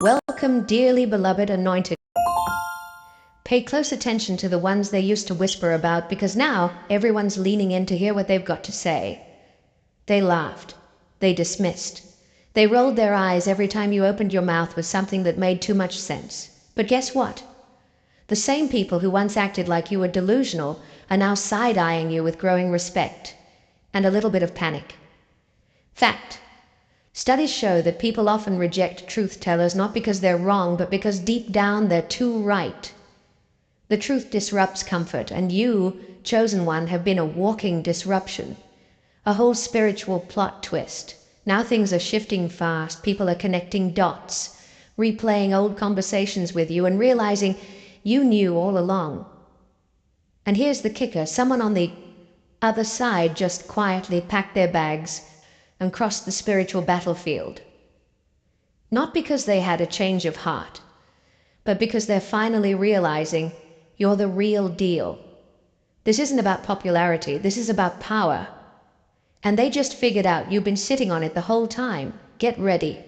Welcome, dearly beloved anointed. Pay close attention to the ones they used to whisper about, because now everyone's leaning in to hear what they've got to say. They laughed. They dismissed. They rolled their eyes every time you opened your mouth with something that made too much sense. But guess what? The same people who once acted like you were delusional are now side-eyeing you with growing respect and a little bit of panic. Fact. Studies show that people often reject truth-tellers not because they're wrong, but because deep down they're too right. The truth disrupts comfort, and you, chosen one, have been a walking disruption. A whole spiritual plot twist. Now things are shifting fast, people are connecting dots, replaying old conversations with you and realizing you knew all along. And here's the kicker, someone on the other side just quietly packed their bags and crossed the spiritual battlefield. Not because they had a change of heart, but because they're finally realizing you're the real deal. This isn't about popularity, this is about power. And they just figured out you've been sitting on it the whole time. Get ready.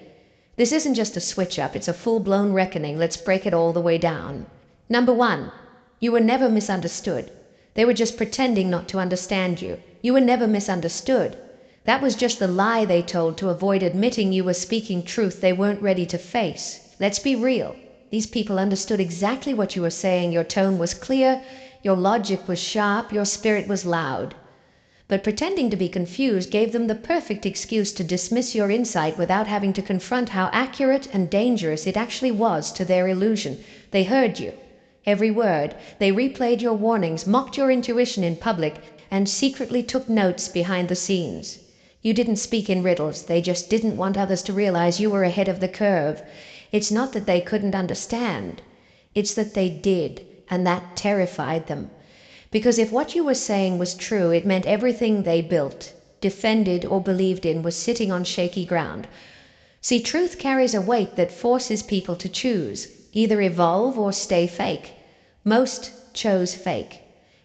This isn't just a switch up, it's a full-blown reckoning. Let's break it all the way down. Number 1, you were never misunderstood. They were just pretending not to understand you. You were never misunderstood. That was just the lie they told to avoid admitting you were speaking truth they weren't ready to face. Let's be real. These people understood exactly what you were saying. Your tone was clear, your logic was sharp, your spirit was loud. But pretending to be confused gave them the perfect excuse to dismiss your insight without having to confront how accurate and dangerous it actually was to their illusion. They heard you, every word. They replayed your warnings, mocked your intuition in public, and secretly took notes behind the scenes. You didn't speak in riddles, they just didn't want others to realize you were ahead of the curve. It's not that they couldn't understand, it's that they did, and that terrified them. Because if what you were saying was true, it meant everything they built, defended, or believed in was sitting on shaky ground. See, truth carries a weight that forces people to choose, either evolve or stay fake. Most chose fake.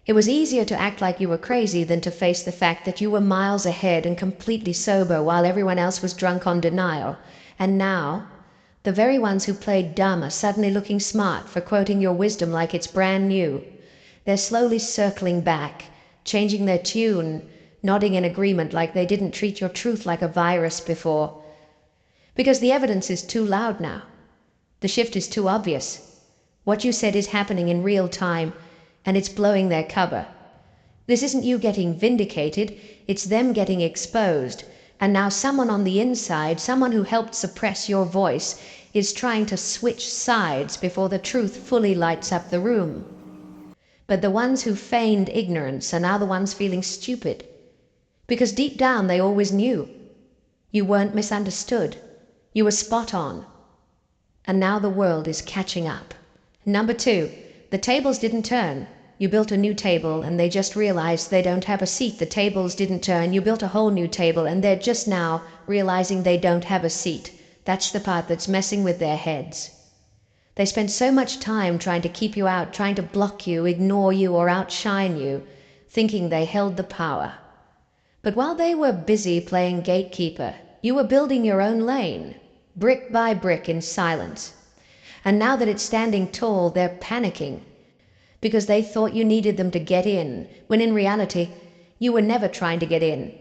It was easier to act like you were crazy than to face the fact that you were miles ahead and completely sober while everyone else was drunk on denial. And now, the very ones who played dumb are suddenly looking smart for quoting your wisdom like it's brand new. They're slowly circling back, changing their tune, nodding in agreement like they didn't treat your truth like a virus before. Because the evidence is too loud now. The shift is too obvious. What you said is happening in real time, and it's blowing their cover. This isn't you getting vindicated, it's them getting exposed. And now someone on the inside, someone who helped suppress your voice, is trying to switch sides before the truth fully lights up the room. But the ones who feigned ignorance are now the ones feeling stupid. Because deep down they always knew. You weren't misunderstood. You were spot on. And now the world is catching up. Number 2, the tables didn't turn. You built a new table and they just realized they don't have a seat. The tables didn't turn. You built a whole new table and they're just now realizing they don't have a seat. That's the part that's messing with their heads. They spent so much time trying to keep you out, trying to block you, ignore you, or outshine you, thinking they held the power. But while they were busy playing gatekeeper, you were building your own lane, brick by brick in silence. And now that it's standing tall, they're panicking, because they thought you needed them to get in, when in reality, you were never trying to get in.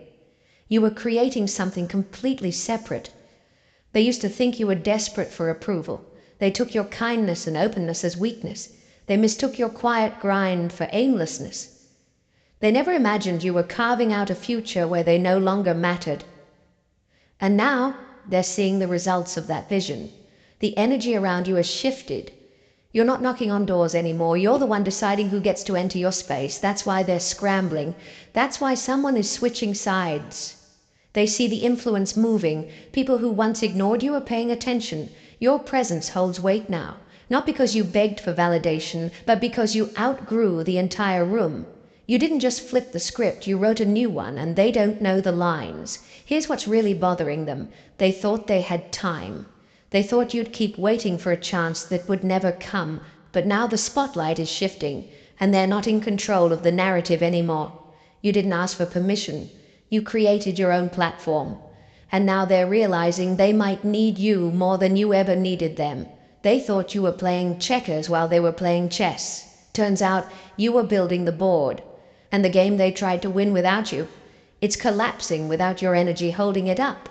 You were creating something completely separate. They used to think you were desperate for approval. They took your kindness and openness as weakness. They mistook your quiet grind for aimlessness. They never imagined you were carving out a future where they no longer mattered. And now they're seeing the results of that vision. The energy around you has shifted. You're not knocking on doors anymore. You're the one deciding who gets to enter your space. That's why they're scrambling. That's why someone is switching sides. They see the influence moving. People who once ignored you are paying attention. Your presence holds weight now, not because you begged for validation, but because you outgrew the entire room. You didn't just flip the script, you wrote a new one, and they don't know the lines. Here's what's really bothering them. They thought they had time. They thought you'd keep waiting for a chance that would never come, but now the spotlight is shifting, and they're not in control of the narrative anymore. You didn't ask for permission. You created your own platform. And now they're realizing they might need you more than you ever needed them. They thought you were playing checkers while they were playing chess. Turns out you were building the board. And the game they tried to win without you, it's collapsing without your energy holding it up.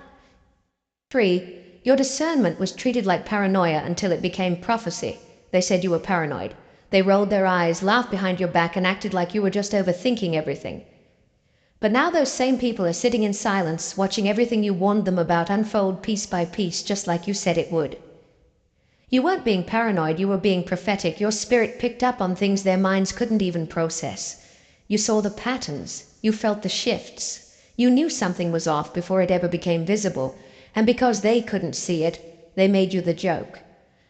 3. Your discernment was treated like paranoia until it became prophecy. They said you were paranoid. They rolled their eyes, laughed behind your back, and acted like you were just overthinking everything. But now those same people are sitting in silence, watching everything you warned them about unfold piece by piece, just like you said it would. You weren't being paranoid, you were being prophetic. Your spirit picked up on things their minds couldn't even process. You saw the patterns, you felt the shifts. You knew something was off before it ever became visible, and because they couldn't see it, they made you the joke.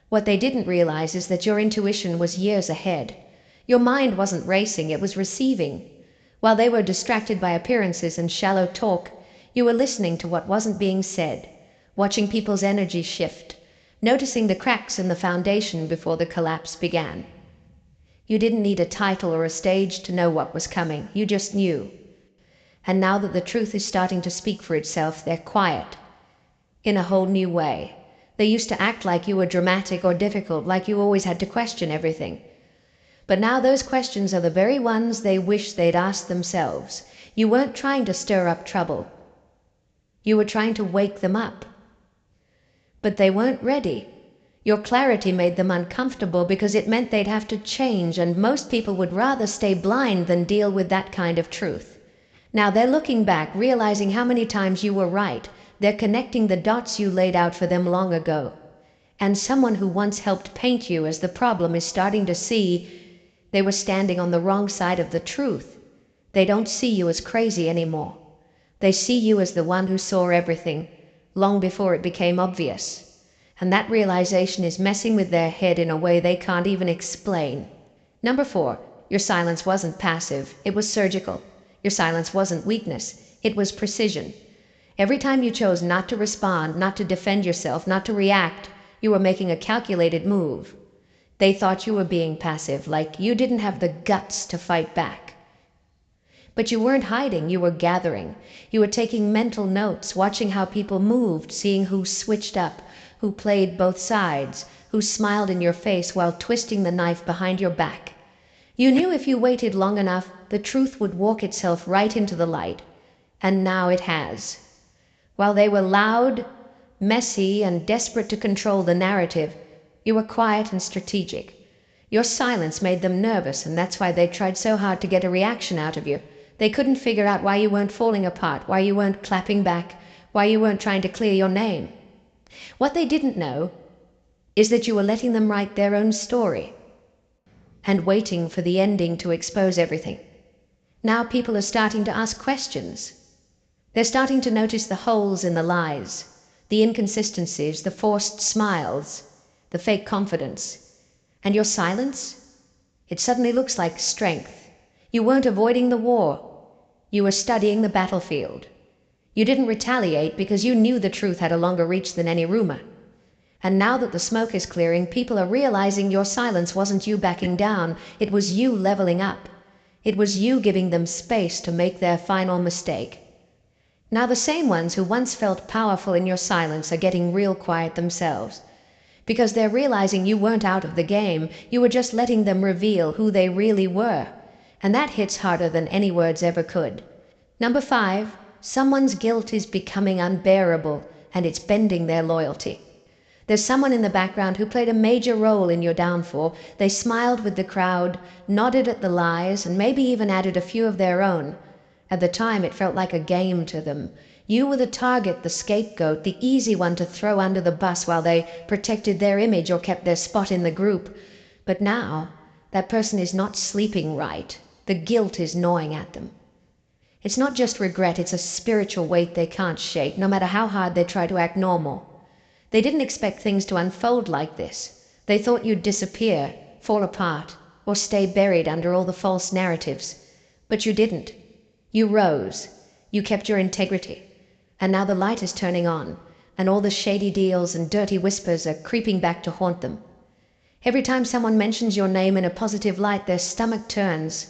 What they didn't realize is that your intuition was years ahead. Your mind wasn't racing, it was receiving. While they were distracted by appearances and shallow talk, you were listening to what wasn't being said, watching people's energy shift, noticing the cracks in the foundation before the collapse began. You didn't need a title or a stage to know what was coming, you just knew. And now that the truth is starting to speak for itself, they're quiet. In a whole new way. They used to act like you were dramatic or difficult, like you always had to question everything. But now those questions are the very ones they wish they'd asked themselves. You weren't trying to stir up trouble. You were trying to wake them up. But they weren't ready. Your clarity made them uncomfortable because it meant they'd have to change, and most people would rather stay blind than deal with that kind of truth. Now they're looking back, realizing how many times you were right. They're connecting the dots you laid out for them long ago. And someone who once helped paint you as the problem is starting to see they were standing on the wrong side of the truth. They don't see you as crazy anymore. They see you as the one who saw everything, long before it became obvious. And that realization is messing with their head in a way they can't even explain. 4, your silence wasn't passive, it was surgical. Your silence wasn't weakness, it was precision. Every time you chose not to respond, not to defend yourself, not to react, you were making a calculated move. They thought you were being passive, like you didn't have the guts to fight back. But you weren't hiding, you were gathering. You were taking mental notes, watching how people moved, seeing who switched up, who played both sides, who smiled in your face while twisting the knife behind your back. You knew if you waited long enough, the truth would walk itself right into the light. And now it has. While they were loud, messy, and desperate to control the narrative, you were quiet and strategic. Your silence made them nervous, and that's why they tried so hard to get a reaction out of you. They couldn't figure out why you weren't falling apart, why you weren't clapping back, why you weren't trying to clear your name. What they didn't know is that you were letting them write their own story and waiting for the ending to expose everything. Now people are starting to ask questions. They're starting to notice the holes in the lies, the inconsistencies, the forced smiles, the fake confidence. And your silence? It suddenly looks like strength. You weren't avoiding the war. You were studying the battlefield. You didn't retaliate because you knew the truth had a longer reach than any rumor. And now that the smoke is clearing, people are realizing your silence wasn't you backing down, it was you leveling up. It was you giving them space to make their final mistake. Now the same ones who once felt powerful in your silence are getting real quiet themselves, because they're realizing you weren't out of the game, you were just letting them reveal who they really were. And that hits harder than any words ever could. 5, someone's guilt is becoming unbearable, and it's bending their loyalty. There's someone in the background who played a major role in your downfall. They smiled with the crowd, nodded at the lies, and maybe even added a few of their own. At the time, it felt like a game to them. You were the target, the scapegoat, the easy one to throw under the bus while they protected their image or kept their spot in the group. But now, that person is not sleeping right. The guilt is gnawing at them. It's not just regret, it's a spiritual weight they can't shake, no matter how hard they try to act normal. They didn't expect things to unfold like this. They thought you'd disappear, fall apart, or stay buried under all the false narratives. But you didn't. You rose. You kept your integrity. And now the light is turning on, and all the shady deals and dirty whispers are creeping back to haunt them. Every time someone mentions your name in a positive light, their stomach turns.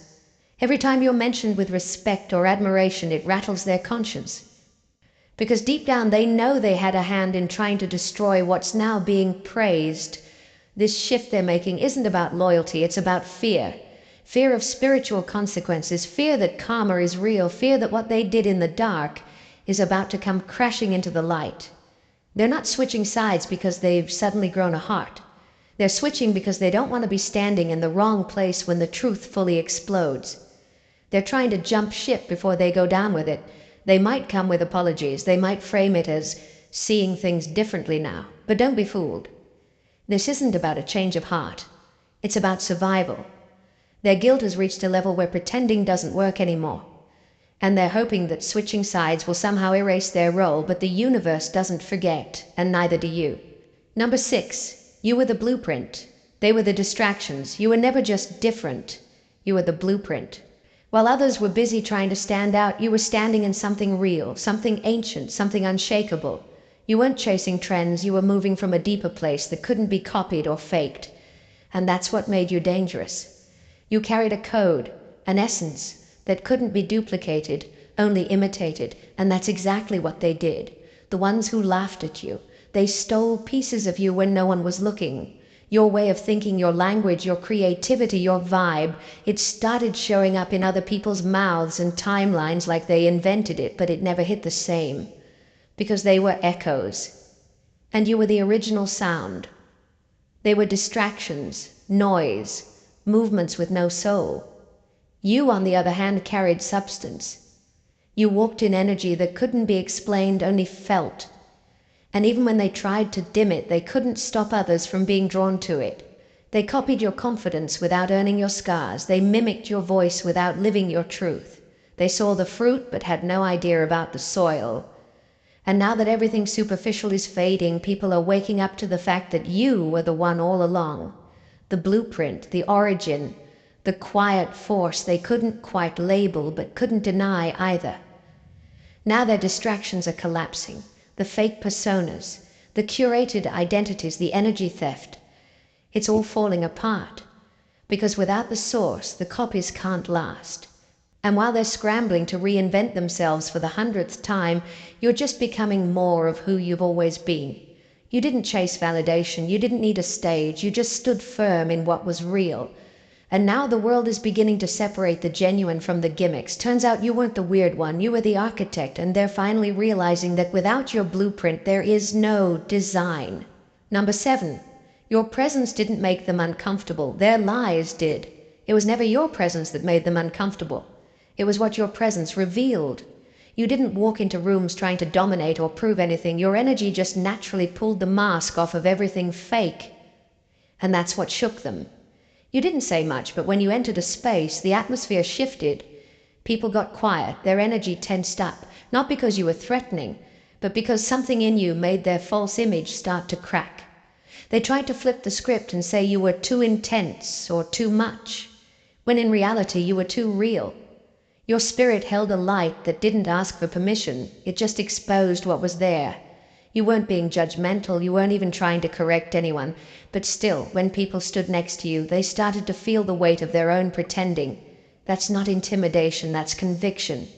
Every time you're mentioned with respect or admiration, it rattles their conscience. Because deep down they know they had a hand in trying to destroy what's now being praised. This shift they're making isn't about loyalty, it's about fear. Fear of spiritual consequences, fear that karma is real, fear that what they did in the dark is about to come crashing into the light. They're not switching sides because they've suddenly grown a heart. They're switching because they don't want to be standing in the wrong place when the truth fully explodes. They're trying to jump ship before they go down with it. They might come with apologies, they might frame it as seeing things differently now, but don't be fooled. This isn't about a change of heart. It's about survival. Their guilt has reached a level where pretending doesn't work anymore. And they're hoping that switching sides will somehow erase their role, but the universe doesn't forget, and neither do you. Number 6, you were the blueprint. They were the distractions. You were never just different. You were the blueprint. While others were busy trying to stand out, you were standing in something real, something ancient, something unshakable. You weren't chasing trends, you were moving from a deeper place that couldn't be copied or faked. And that's what made you dangerous. You carried a code, an essence, that couldn't be duplicated, only imitated, and that's exactly what they did. The ones who laughed at you, they stole pieces of you when no one was looking. Your way of thinking, your language, your creativity, your vibe, it started showing up in other people's mouths and timelines like they invented it, but it never hit the same. Because they were echoes. And you were the original sound. They were distractions, noise, movements with no soul. You, on the other hand, carried substance. You walked in energy that couldn't be explained, only felt. And even when they tried to dim it, they couldn't stop others from being drawn to it. They copied your confidence without earning your scars. They mimicked your voice without living your truth. They saw the fruit but had no idea about the soil. And now that everything superficial is fading, people are waking up to the fact that you were the one all along. The blueprint, the origin, the quiet force they couldn't quite label but couldn't deny either. Now their distractions are collapsing. The fake personas, the curated identities, the energy theft. It's all falling apart. Because without the source, the copies can't last. And while they're scrambling to reinvent themselves for the 100th time, you're just becoming more of who you've always been. You didn't chase validation, you didn't need a stage, you just stood firm in what was real. And now the world is beginning to separate the genuine from the gimmicks. Turns out you weren't the weird one, you were the architect, and they're finally realizing that without your blueprint there is no design. Number 7, your presence didn't make them uncomfortable, their lies did. It was never your presence that made them uncomfortable. It was what your presence revealed. You didn't walk into rooms trying to dominate or prove anything, your energy just naturally pulled the mask off of everything fake. And that's what shook them. You didn't say much, but when you entered a space, the atmosphere shifted. People got quiet, their energy tensed up, not because you were threatening, but because something in you made their false image start to crack. They tried to flip the script and say you were too intense or too much, when in reality you were too real. Your spirit held a light that didn't ask for permission, it just exposed what was there. You weren't being judgmental, you weren't even trying to correct anyone, but still, when people stood next to you, they started to feel the weight of their own pretending. That's not intimidation, that's conviction.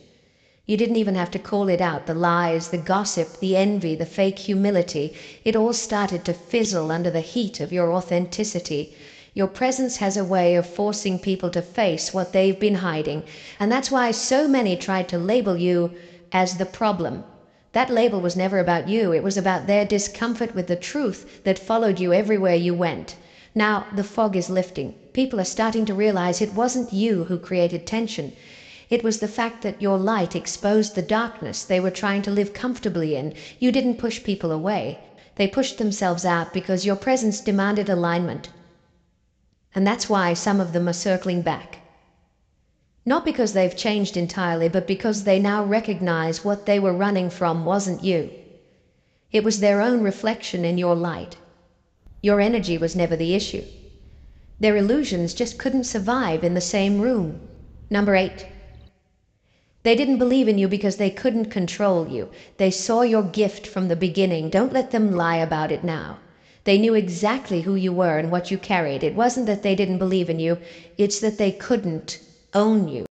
You didn't even have to call it out, the lies, the gossip, the envy, the fake humility. It all started to fizzle under the heat of your authenticity. Your presence has a way of forcing people to face what they've been hiding, and that's why so many tried to label you as the problem. That label was never about you, it was about their discomfort with the truth that followed you everywhere you went. Now the fog is lifting. People are starting to realize it wasn't you who created tension. It was the fact that your light exposed the darkness they were trying to live comfortably in. You didn't push people away. They pushed themselves out because your presence demanded alignment. And that's why some of them are circling back. Not because they've changed entirely, but because they now recognize what they were running from wasn't you. It was their own reflection in your light. Your energy was never the issue. Their illusions just couldn't survive in the same room. Number 8. They didn't believe in you because they couldn't control you. They saw your gift from the beginning. Don't let them lie about it now. They knew exactly who you were and what you carried. It wasn't that they didn't believe in you, it's that they couldn't own you.